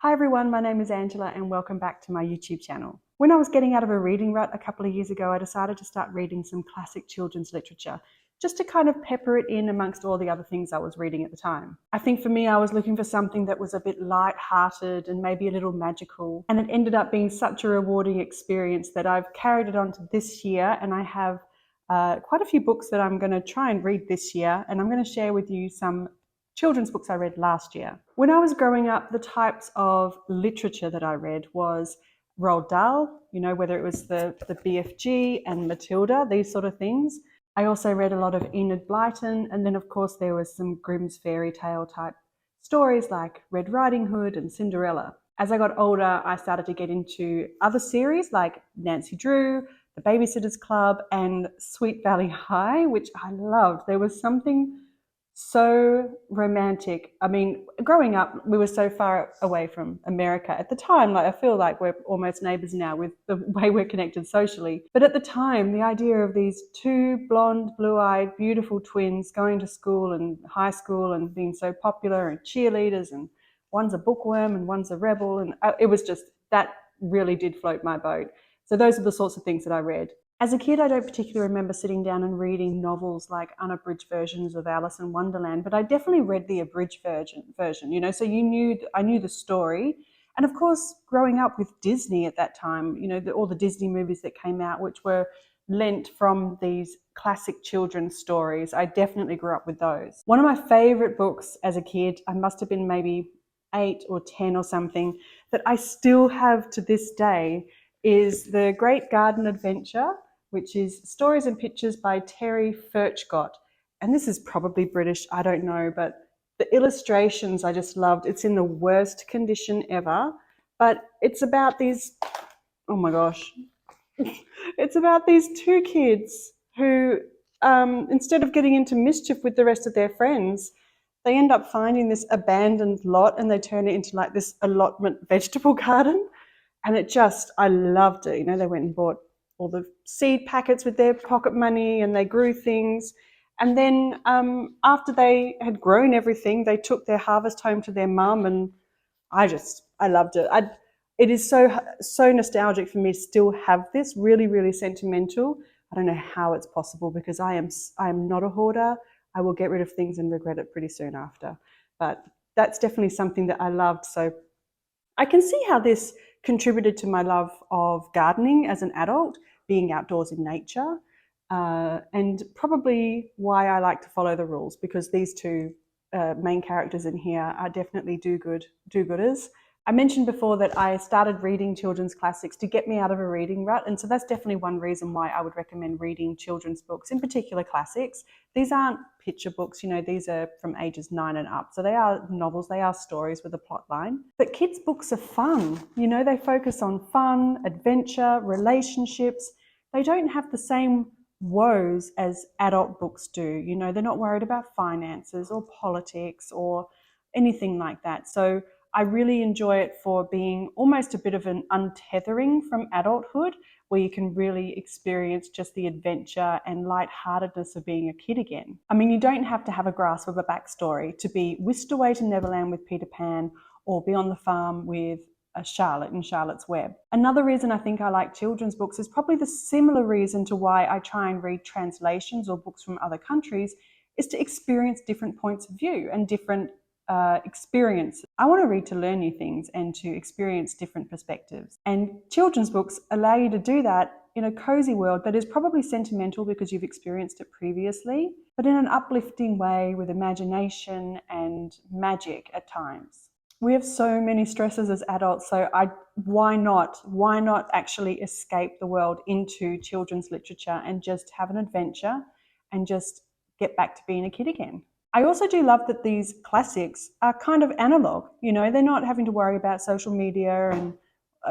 Hi everyone, my name is Angela and welcome back to my YouTube channel. When I was getting out of a reading rut a couple of years ago, I decided to start reading some classic children's literature, just to kind of pepper it in amongst all the other things I was reading at the time. I think for me, I was looking for something that was a bit light-hearted and maybe a little magical, and it ended up being such a rewarding experience that I've carried it on to this year, and I have quite a few books that I'm going to try and read this year, and I'm going to share with you some children's books I read last year. When I was growing up, the types of literature that I read was Roald Dahl, whether it was the BFG and Matilda, these sort of things. I also read a lot of Enid Blyton, and then of course there was some Grimm's fairy tale type stories like Red Riding Hood and Cinderella. As I got older, I started to get into other series like Nancy Drew, The Babysitter's Club, and Sweet Valley High, which I loved. There was something so romantic. I mean, growing up, we were so far away from America at the time. I feel like we're almost neighbours now with the way we're connected socially. But at the time, the idea of these two blonde, blue-eyed, beautiful twins going to school and high school and being so popular and cheerleaders, and one's a bookworm and one's a rebel, and it was just, that really did float my boat. So those are the sorts of things that I read. As a kid, I don't particularly remember sitting down and reading novels like unabridged versions of Alice in Wonderland, but I definitely read the abridged version, so I knew the story. And of course, growing up with Disney at that time, all the Disney movies that came out, which were lent from these classic children's stories, I definitely grew up with those. One of my favorite books as a kid, I must have been maybe 8 or 10 or something, that I still have to this day, is The Great Garden Adventure, which is Stories and Pictures by Terry Furchgott. And this is probably British, I don't know, but the illustrations I just loved. It's in the worst condition ever, but it's about these, oh my gosh, it's about these two kids who, instead of getting into mischief with the rest of their friends, they end up finding this abandoned lot and they turn it into like this allotment vegetable garden. And I loved it. They went and bought all the seed packets with their pocket money and they grew things. And then after they had grown everything, they took their harvest home to their mum, and I loved it. It is so nostalgic for me to still have this, really, really sentimental. I don't know how it's possible because I am not a hoarder. I will get rid of things and regret it pretty soon after. But that's definitely something that I loved. So I can see how this contributed to my love of gardening as an adult, being outdoors in nature, and probably why I like to follow the rules, because these two main characters in here are definitely do-gooders. I mentioned before that I started reading children's classics to get me out of a reading rut, and so that's definitely one reason why I would recommend reading children's books, in particular classics. These aren't picture books, these are from ages 9 and up, so they are novels, they are stories with a plot line. But kids' books are fun, they focus on fun, adventure, relationships. They don't have the same woes as adult books do. They're not worried about finances or politics or anything like that. So I really enjoy it for being almost a bit of an untethering from adulthood, where you can really experience just the adventure and lightheartedness of being a kid again. I mean, you don't have to have a grasp of a backstory to be whisked away to Neverland with Peter Pan or be on the farm with Charlotte in Charlotte's Web. Another reason I think I like children's books is probably the similar reason to why I try and read translations or books from other countries, is to experience different points of view and different experience. I want to read to learn new things and to experience different perspectives. And children's books allow you to do that in a cozy world that is probably sentimental because you've experienced it previously, but in an uplifting way with imagination and magic at times. We have so many stresses as adults, so why not actually escape the world into children's literature and just have an adventure and just get back to being a kid again? I also do love that these classics are kind of analog. They're not having to worry about social media and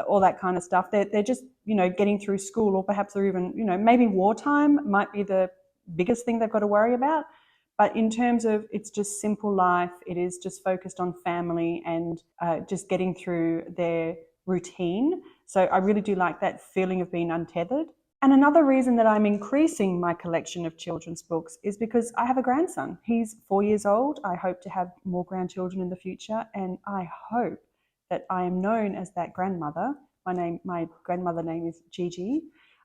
all that kind of stuff. They're just, getting through school, or perhaps they're even, maybe wartime might be the biggest thing they've got to worry about. But in terms of, it's just simple life, it is just focused on family and just getting through their routine. So I really do like that feeling of being untethered. And another reason that I'm increasing my collection of children's books is because I have a grandson. He's 4 years old. I hope to have more grandchildren in the future, and I hope that I am known as that grandmother. My grandmother name is Gigi.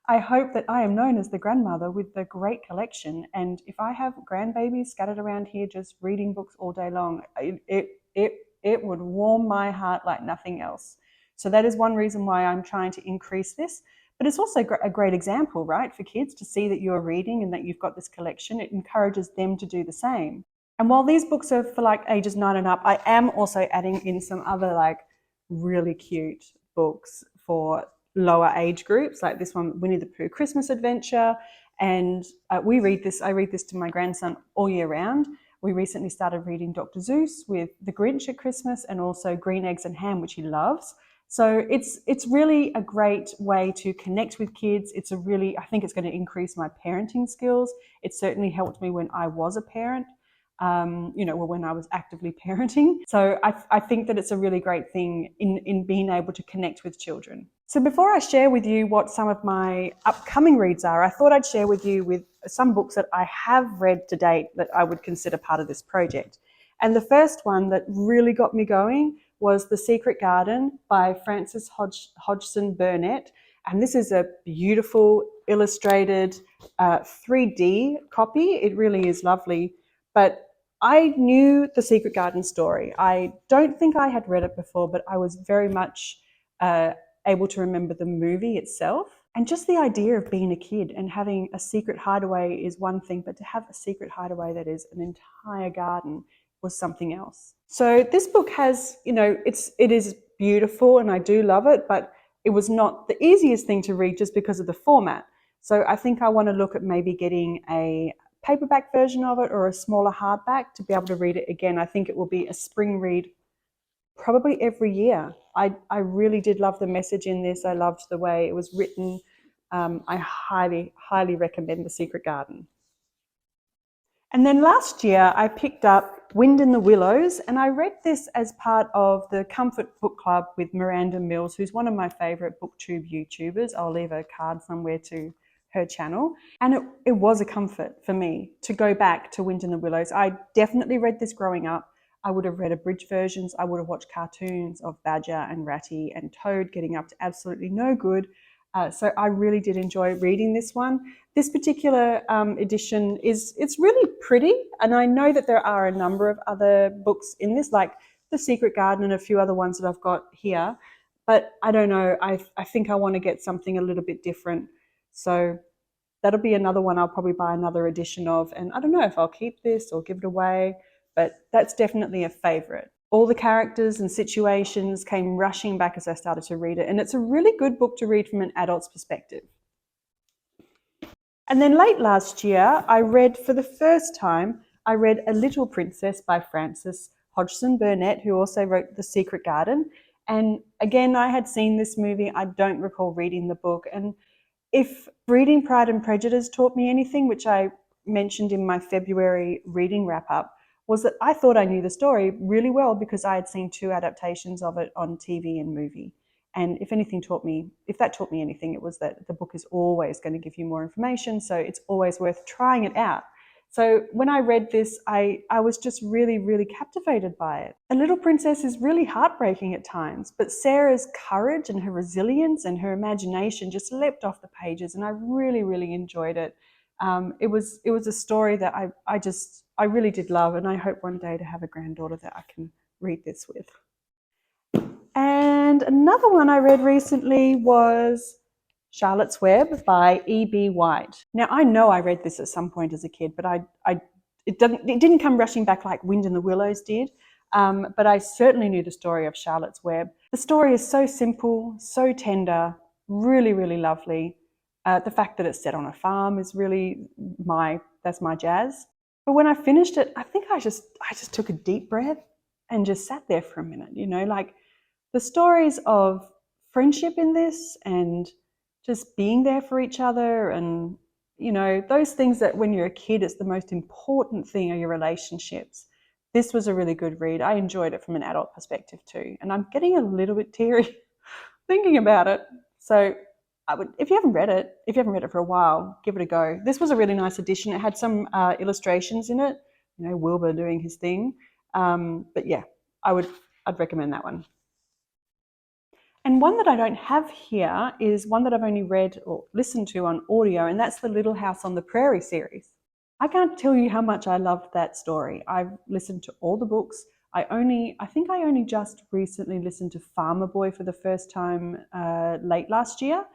I hope that I am known as the grandmother with the great collection. And if I have grandbabies scattered around here just reading books all day long, it would warm my heart like nothing else. So that is one reason why I'm trying to increase this. But it's also a great example, right, for kids to see that you're reading and that you've got this collection. It encourages them to do the same. And while these books are for like ages 9 and up, I am also adding in some other like really cute books for lower age groups, like this one, Winnie the Pooh Christmas Adventure. And I read this to my grandson all year round. We recently started reading Dr. Seuss with The Grinch at Christmas, and also Green Eggs and Ham, which he loves. So it's really a great way to connect with kids. I think it's going to increase my parenting skills. It certainly helped me when I was a parent. When I was actively parenting. So I think that it's a really great thing in being able to connect with children. So before I share with you what some of my upcoming reads are, I thought I'd share with you with some books that I have read to date that I would consider part of this project. And the first one that really got me going was The Secret Garden by Frances Hodgson Burnett. And this is a beautiful illustrated 3D copy. It really is lovely. But I knew The Secret Garden story. I don't think I had read it before, but I was very much able to remember the movie itself. And just the idea of being a kid and having a secret hideaway is one thing, but to have a secret hideaway that is an entire garden was something else. So this book has, it is beautiful and I do love it, but it was not the easiest thing to read just because of the format. So I think I want to look at maybe getting a paperback version of it or a smaller hardback to be able to read it again. I think it will be a spring read probably every year. I really did love the message in this. I loved the way it was written. I highly, highly recommend The Secret Garden. And then last year I picked up Wind in the Willows, and I read this as part of the Comfort Book Club with Miranda Mills, who's one of my favourite booktube YouTubers. I'll leave a card somewhere to her channel. And it was a comfort for me to go back to Wind in the Willows. I definitely read this growing up. I would have read abridged versions. I would have watched cartoons of Badger and Ratty and Toad getting up to absolutely no good. So I really did enjoy reading this one. This particular edition it's really pretty, and I know that there are a number of other books in this, like The Secret Garden and a few other ones that I've got here. But I don't know, I think I want to get something a little bit different. So that'll be another one I'll probably buy another edition of. And I don't know if I'll keep this or give it away, but that's definitely a favourite. All the characters and situations came rushing back as I started to read it. And it's a really good book to read from an adult's perspective. And then late last year, I read for the first time, A Little Princess by Frances Hodgson Burnett, who also wrote The Secret Garden. And again, I had seen this movie. I don't recall reading the book. And if reading Pride and Prejudice taught me anything, which I mentioned in my February reading wrap-up, was that I thought I knew the story really well because I had seen 2 adaptations of it on TV and movie. And if that taught me anything, it was that the book is always going to give you more information, so it's always worth trying it out. So when I read this, I was just really, really captivated by it. A Little Princess is really heartbreaking at times, but Sarah's courage and her resilience and her imagination just leapt off the pages, and I really, really enjoyed it. It was a story that I really did love, and I hope one day to have a granddaughter that I can read this with. And another one I read recently was Charlotte's Web by E.B. White. Now, I know I read this at some point as a kid, but it didn't come rushing back like Wind in the Willows did, but I certainly knew the story of Charlotte's Web. The story is so simple, so tender, really, really lovely. The fact that it's set on a farm is really that's my jazz. But when I finished it, I think I just took a deep breath and just sat there for a minute, like the stories of friendship in this and just being there for each other and, those things that when you're a kid, it's the most important thing are your relationships. This was a really good read. I enjoyed it from an adult perspective too. And I'm getting a little bit teary thinking about it. So if you haven't read it for a while, give it a go. This was a really nice edition. It had some illustrations in it, Wilbur doing his thing. But yeah, I'd recommend that one. And one that I don't have here is one that I've only read or listened to on audio, and that's the Little House on the Prairie series. I can't tell you how much I loved that story. I've listened to all the books. I think I only just recently listened to Farmer Boy for the first time late last year.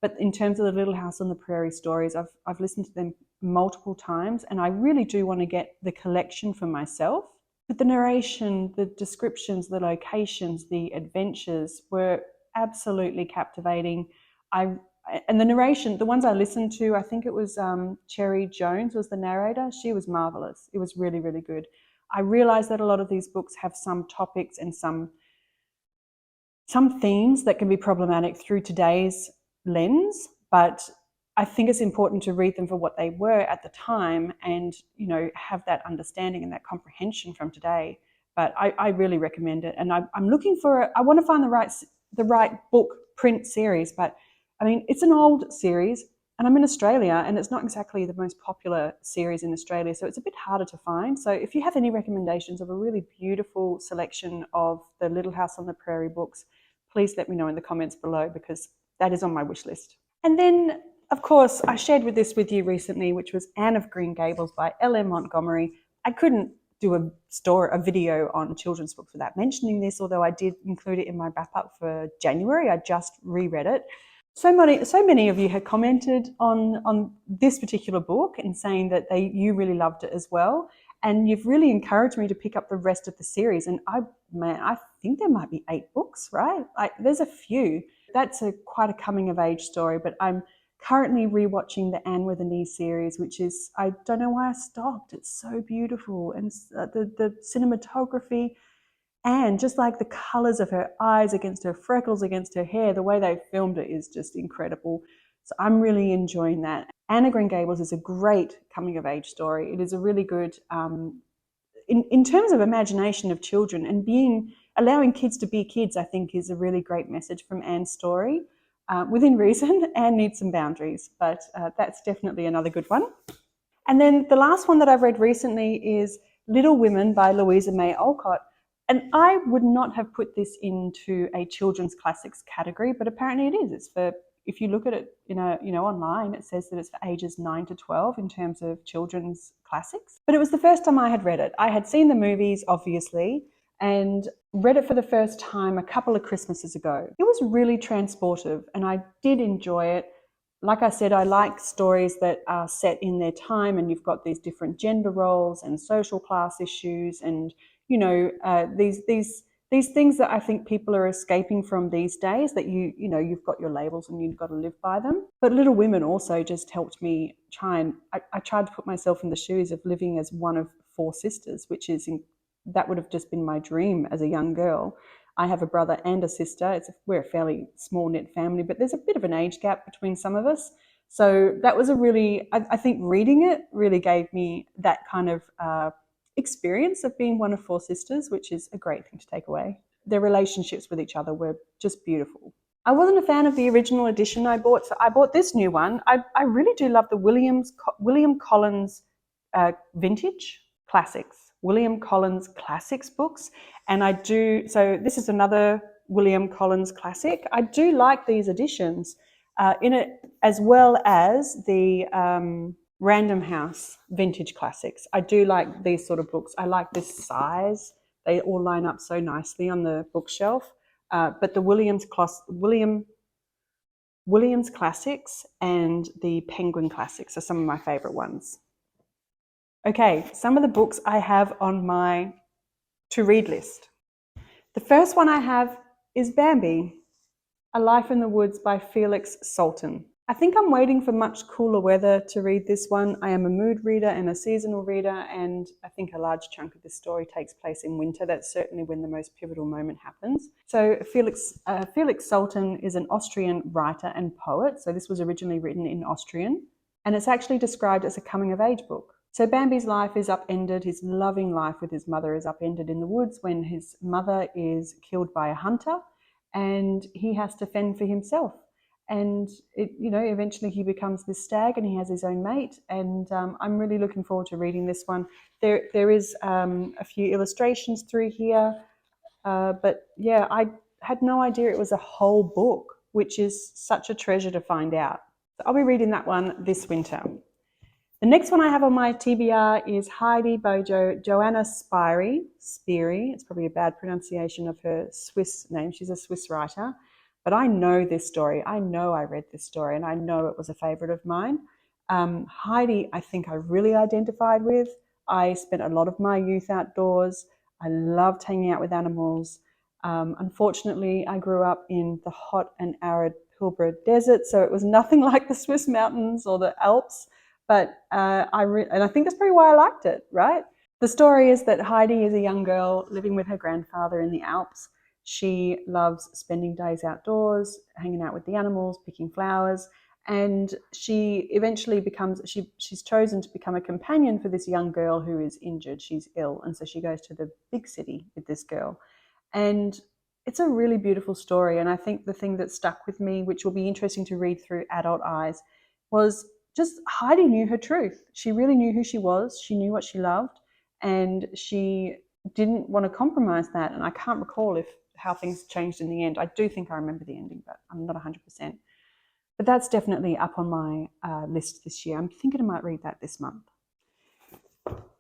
But in terms of the Little House on the Prairie stories, I've listened to them multiple times, and I really do want to get the collection for myself. But the narration, the descriptions, the locations, the adventures were absolutely captivating. And the narration, the ones I listened to, I think it was Cherry Jones was the narrator. She was marvelous. It was really, really good. I realized that a lot of these books have some topics and some themes that can be problematic through today's lens, but I think it's important to read them for what they were at the time and, you know, have that understanding and that comprehension from today. But I really recommend it. And I'm looking for, I want to find the right book print series, but I mean, it's an old series and I'm in Australia and it's not exactly the most popular series in Australia. So it's a bit harder to find. So if you have any recommendations of a really beautiful selection of the Little House on the Prairie books, please let me know in the comments below because that is on my wish list. And then, of course, I shared this with you recently, which was Anne of Green Gables by L.M. Montgomery. I couldn't do a video on children's books without mentioning this, although I did include it in my wrap up for January. I just reread it. So many of you had commented on this particular book and saying that you really loved it as well. And you've really encouraged me to pick up the rest of the series. And I think there might be 8 books, right? There's a few. That's quite a coming of age story, but I'm currently rewatching the Anne with an E series, which is, I don't know why I stopped. It's so beautiful. And the cinematography and just like the colors of her eyes against her freckles, against her hair, the way they filmed it is just incredible. So I'm really enjoying that. Anne of Green Gables is a great coming of age story. It is a really good, in terms of imagination of children and allowing kids to be kids, I think is a really great message from Anne's story. Within reason, Anne needs some boundaries, but that's definitely another good one. And then the last one that I've read recently is Little Women by Louisa May Alcott. And I would not have put this into a children's classics category, but apparently it is. It's for, if you look at it online, it says that it's for ages 9 to 12 in terms of children's classics. But it was the first time I had read it. I had seen the movies, obviously, and read it for the first time a couple of Christmases ago. It was really transportive and I did enjoy it. Like I said, I like stories that are set in their time and you've got these different gender roles and social class issues and, you know, these things that I think people are escaping from these days, that you've got your labels and you've got to live by them. But Little Women also just helped me I tried to put myself in the shoes of living as one of 4 sisters, that would have just been my dream as a young girl. I have a brother and a sister. We're a fairly small knit family, but there's a bit of an age gap between some of us. So that was I think reading it really gave me that kind of experience of being one of 4 sisters, which is a great thing to take away. Their relationships with each other were just beautiful. I wasn't a fan of the original edition I bought, so I bought this new one. I really do love the William Collins vintage classics. William Collins classics books, and so this is another William Collins classic. I do like these editions in it, as well as the Random House vintage classics. I do like these sort of books. I like this size. They all line up so nicely on the bookshelf. But the Williams classics and the Penguin classics are some of my favorite ones. Okay, some of the books I have on my to-read list. The first one I have is Bambi, A Life in the Woods by Felix Salten. I think I'm waiting for much cooler weather to read this one. I am a mood reader and a seasonal reader, and I think a large chunk of this story takes place in winter. That's certainly when the most pivotal moment happens. So Felix Salten is an Austrian writer and poet. So this was originally written in Austrian, and it's actually described as a coming-of-age book. So Bambi's life is upended, his loving life with his mother is upended in the woods when his mother is killed by a hunter and he has to fend for himself. And eventually he becomes this stag and he has his own mate. And I'm really looking forward to reading this one. There is a few illustrations through here. But yeah, had no idea it was a whole book, which is such a treasure to find out. So I'll be reading that one this winter. The next one I have on my TBR is Heidi by Johanna Spyri. It's probably a bad pronunciation of her Swiss name. She's a Swiss writer. But I know this story. I know I read this story, and I know it was a favourite of mine. Heidi, I think I really identified with. I spent a lot of my youth outdoors. I loved hanging out with animals. Unfortunately, I grew up in the hot and arid Pilbara desert, so it was nothing like the Swiss mountains or the Alps. But and I think that's probably why I liked it, right? The story is that Heidi is a young girl living with her grandfather in the Alps. She loves spending days outdoors, hanging out with the animals, picking flowers, and she eventually she's chosen to become a companion for this young girl who is injured. She's ill, and so she goes to the big city with this girl. And it's a really beautiful story, and I think the thing that stuck with me, which will be interesting to read through adult eyes, was just Heidi knew her truth. She really knew who she was, she knew what she loved, and she didn't want to compromise that. And I can't recall how things changed in the end. I do think I remember the ending, but I'm not 100%. But that's definitely up on my list this year. I'm thinking I might read that this month.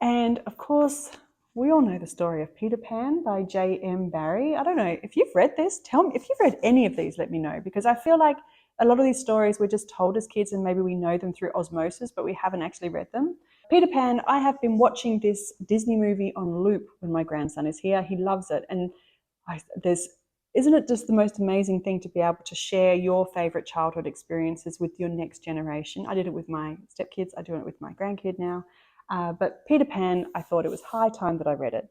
And of course, we all know the story of Peter Pan by J.M. Barrie. I don't know, if you've read this, tell me. If you've read any of these, let me know, because I feel like a lot of these stories we're just told as kids and maybe we know them through osmosis, but we haven't actually read them. Peter Pan, I have been watching this Disney movie on loop when my grandson is here. He loves it. And isn't it just the most amazing thing to be able to share your favourite childhood experiences with your next generation? I did it with my stepkids. I do it with my grandkid now. But Peter Pan, I thought it was high time that I read it.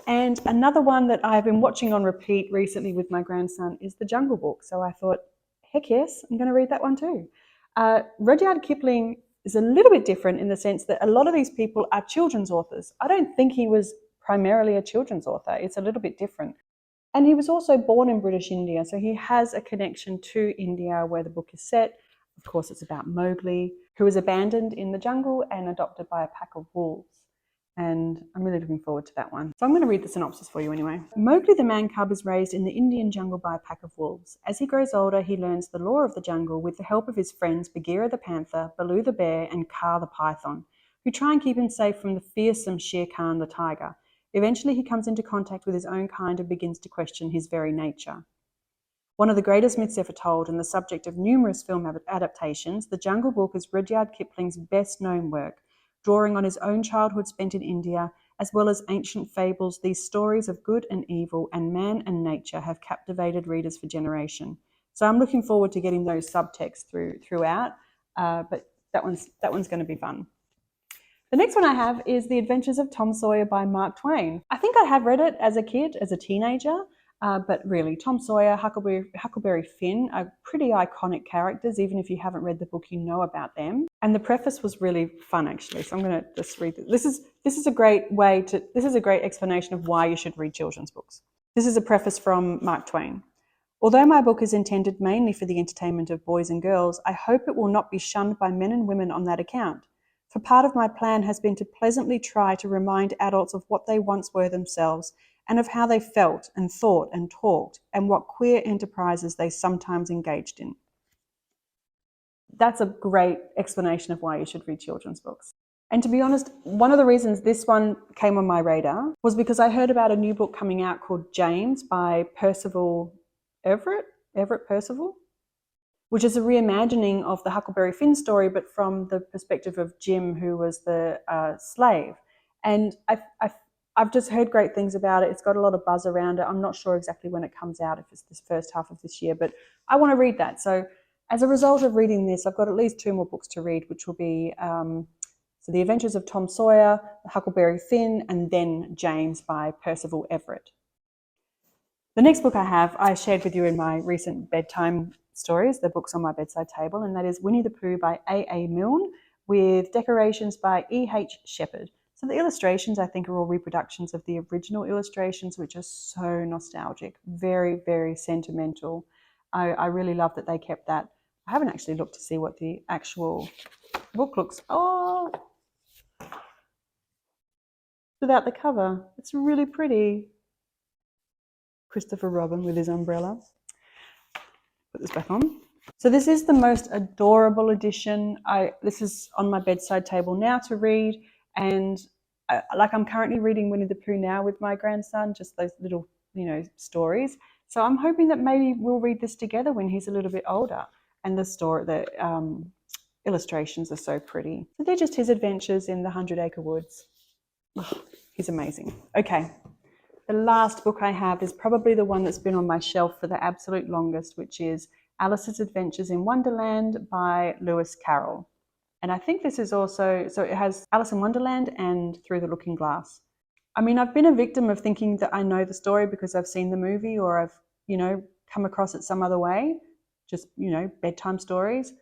And another one that I've been watching on repeat recently with my grandson is The Jungle Book. So I thought, heck yes, I'm going to read that one too. Rudyard Kipling is a little bit different in the sense that a lot of these people are children's authors. I don't think he was primarily a children's author. It's a little bit different. And he was also born in British India, so he has a connection to India where the book is set. Of course, it's about Mowgli, who is abandoned in the jungle and adopted by a pack of wolves. And I'm really looking forward to that one. So I'm going to read the synopsis for you anyway. Mowgli the man cub is raised in the Indian jungle by a pack of wolves. As he grows older, he learns the law of the jungle with the help of his friends Bagheera the panther, Baloo the bear, and Kaa the python, who try and keep him safe from the fearsome Shere Khan the tiger. Eventually, he comes into contact with his own kind and begins to question his very nature. One of the greatest myths ever told and the subject of numerous film adaptations, The Jungle Book is Rudyard Kipling's best-known work. Drawing on his own childhood spent in India, as well as ancient fables, these stories of good and evil and man and nature have captivated readers for generations. So I'm looking forward to getting those subtexts throughout, but that one's going to be fun. The next one I have is The Adventures of Tom Sawyer by Mark Twain. I think I have read it as a kid, as a teenager, but really, Tom Sawyer, Huckleberry Finn are pretty iconic characters. Even if you haven't read the book, you know about them. And the preface was really fun, actually. So I'm going to just read this. This is a great explanation of why you should read children's books. This is a preface from Mark Twain. Although my book is intended mainly for the entertainment of boys and girls, I hope it will not be shunned by men and women on that account. For part of my plan has been to pleasantly try to remind adults of what they once were themselves, and of how they felt and thought and talked, and what queer enterprises they sometimes engaged in. That's a great explanation of why you should read children's books. And to be honest, one of the reasons this one came on my radar was because I heard about a new book coming out called James by Everett Percival, which is a reimagining of the Huckleberry Finn story, but from the perspective of Jim, who was the slave. And I've just heard great things about it. It's got a lot of buzz around it. I'm not sure exactly when it comes out, if it's this first half of this year, but I want to read that. So as a result of reading this, I've got at least 2 more books to read, which will be The Adventures of Tom Sawyer, Huckleberry Finn, and then James by Percival Everett. The next book I shared with you in my recent bedtime stories, the books on my bedside table, and that is Winnie the Pooh by A.A. Milne with decorations by E.H. Shepherd. So the illustrations, I think, are all reproductions of the original illustrations, which are so nostalgic, very, very sentimental. I really love that they kept that. I haven't actually looked to see what the actual book looks. Oh, without the cover. It's really pretty. Christopher Robin with his umbrella. Put this back on. So this is the most adorable edition. This is on my bedside table now to read, and I'm currently reading Winnie the Pooh now with my grandson, just those little, stories. So I'm hoping that maybe we'll read this together when he's a little bit older. And the illustrations are so pretty. So they're just his adventures in the 100-acre woods. Oh, he's amazing. Okay, the last book I have is probably the one that's been on my shelf for the absolute longest, which is Alice's Adventures in Wonderland by Lewis Carroll. And I think this is also, so it has Alice in Wonderland and Through the Looking Glass. I mean, I've been a victim of thinking that I know the story because I've seen the movie or I've, come across it some other way, just, bedtime stories.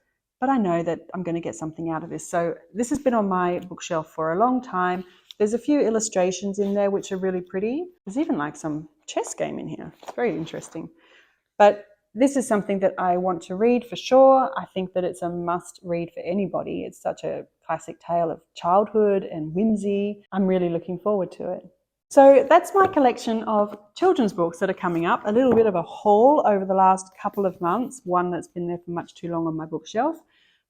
But I know that I'm going to get something out of this. So this has been on my bookshelf for a long time. There's a few illustrations in there which are really pretty. There's even like some chess game in here. It's very interesting. But this is something that I want to read for sure. I think that it's a must read for anybody. It's such a classic tale of childhood and whimsy. I'm really looking forward to it. So that's my collection of children's books that are coming up. A little bit of a haul over the last couple of months, one that's been there for much too long on my bookshelf.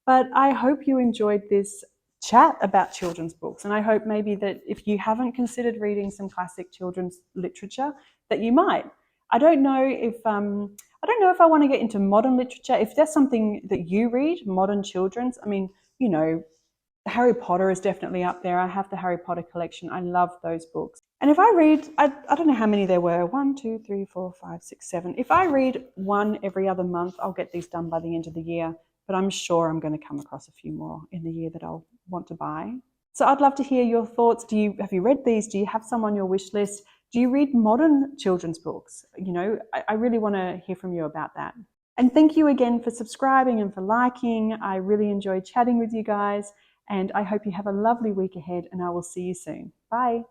But I hope you enjoyed this chat about children's books, and I hope maybe that if you haven't considered reading some classic children's literature, that you might. I don't know if I want to get into modern literature. If that's something that you read, modern children's, I mean, Harry Potter is definitely up there. I have the Harry Potter collection. I love those books. And if I read, I don't know how many there were, 1, 2, 3, 4, 5, 6, 7. If I read one every other month, I'll get these done by the end of the year. But I'm sure I'm going to come across a few more in the year that I'll want to buy. So I'd love to hear your thoughts. Have you read these? Do you have some on your wish list? Do you read modern children's books? I really want to hear from you about that. And thank you again for subscribing and for liking. I really enjoyed chatting with you guys, and I hope you have a lovely week ahead, and I will see you soon. Bye.